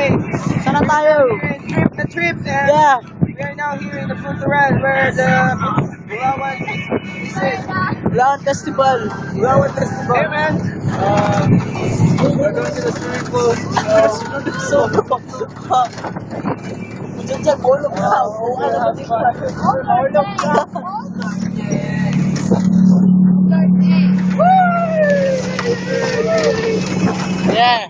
Hey, Sana tayo? trip, and Yeah. we are now here in the Puntural where the Bulawan is it? Bulawan Festival. Bulawan Festival. Hey man, we're going to the swimming pool. Diyan, bolong ka. Bolong ka. Yeah.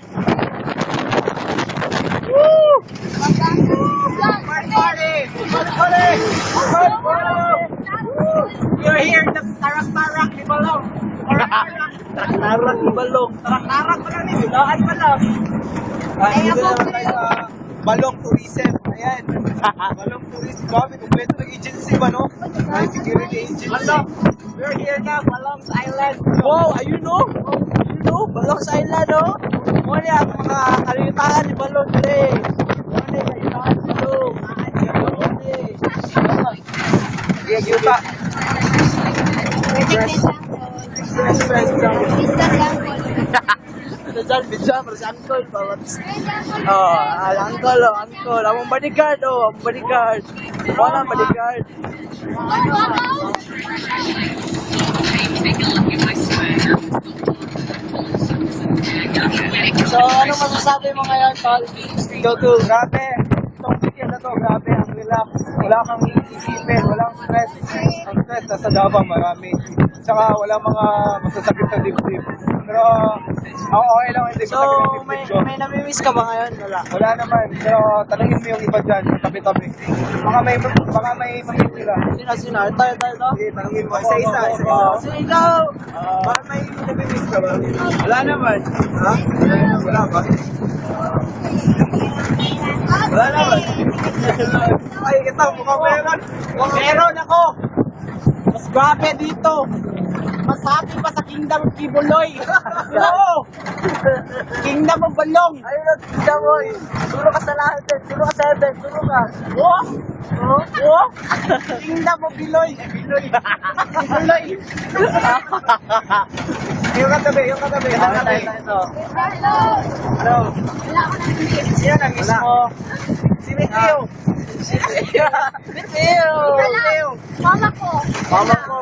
You're here in the Tarak-Tarak ni Balong. Tarak ni Balong. Tarak-Tarak pa lang ni Bilaan pa lang. Dito naman tayo sa Balong Tourism. Ayan. Balong Tourism. Grabe, kompleto ng agency ba, no? May security agency. Balong. We're here now, Balong's Island. Wow, ayun no? Ayun no? Balong's Island no? Muna ang mga kalitahan ni Balong pre. Muna yung kalitahan ni Balong. Sige, yuta. Press down. Ito dyan, bidya, para si Uncle. Uncle. Among bodyguard, among bodyguard. Wala bodyguard. So, ano masasabi mo ngayon, Tol? Grabe. Itong weekend na to, grabe. Ang relax. Wala kang iisipin. Walang stress. Ang stress nasa Davao, marami. Tsaka wala mga masasakit sa dibdib. Pero, okay lang hindi So, masakit ang may dibdib ko. namimiss ka ba ngayon? Wala. Wala naman. Pero, tanungin mo yung iba dyan, yung tabi-tabi. Baka may mamit sila. Sino? Ito. Sige, tanungin mo. Isa-isa. So, ikaw, Baka may namimiss ka ba? Wala naman. Ha? Wala ba? Wala naman. Ay, ito, mukhang meron. meron ako. Mas grabe dito. Mas happy pa sa Kingdom of Kibuloy. Oo. Kingdom of Balong. Ayun na, tignan mo eh. Turo ka sa lahat eh. Turo ka sa heaven. Turo ka. Oo. Kingdom of Biloy. Biloy. Yung katabi, yung katabi. Ito. Ano? Yan ang mismo. Si Mateo. Mateo. Mama ko. Mama ko.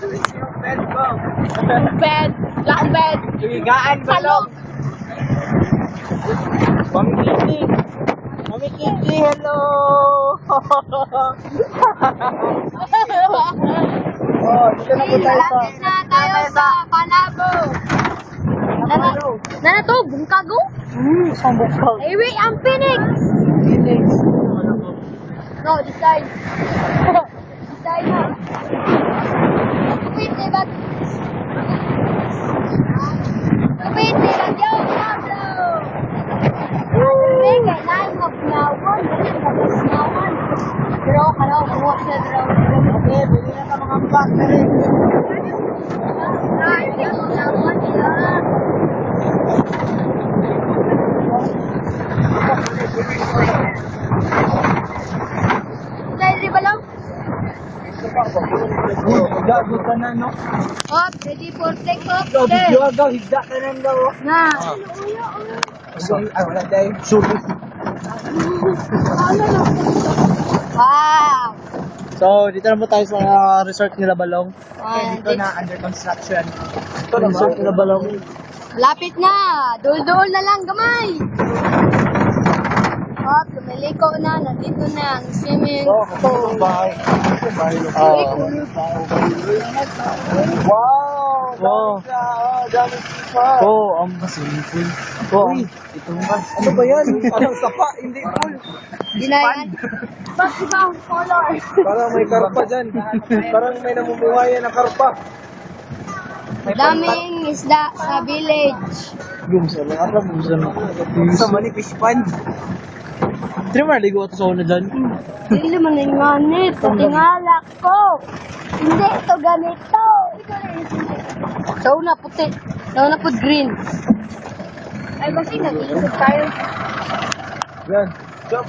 Yung bed ko. Bed. Black bed. Higaan Balong. Mami Kiki, hello. Dito na po tayo sa... Lapit na tayo sa Panabo. Nana to, bungkago? Isang bukal. Iwi ang Phoenix. Phoenix. No, this side. This side na. Kapit, diba? Kapit, diba? Yo, Pablo. Sige, nain mo pinawan. Pinawan. Pero, buwak siya daw. Okay, bili na ka mga bag na rin. Hindi ko naman siya. Dahil di ba lang? Gago ka na, no? Hop, ready for take off. Video agaw, higda ka na daw. Na. Ay, wala tayo. Sorry. Wow. So, dito na po tayo sa resort nila Balong. Dito na under construction. Ito na resort nila Balong. Lapit na. Dul-dul na lang, gamay. Hop, lumiliko na. Nandito na ang swimming pool. Bahay. Wow! Wow. Dami sipa. Oo, ang swimming pool. Oo, ito nga. Ano ba yan? Parang sapa, hindi pool. Ginayan. Ba't iba ang color? Parang may karpa dyan. Parang may namumuhayan na karpa. Daming isda sa village. Gumsa lang. Ano gumsa lang? Sa manipis pan. Hindi mo naligo ito sa una dyan. Hindi naman yung nganit. Tingala ko. Hindi ito ganito. Sa una puti. Sa una po green. Ay, kasi nag-iisip tayo. Yan. Jump.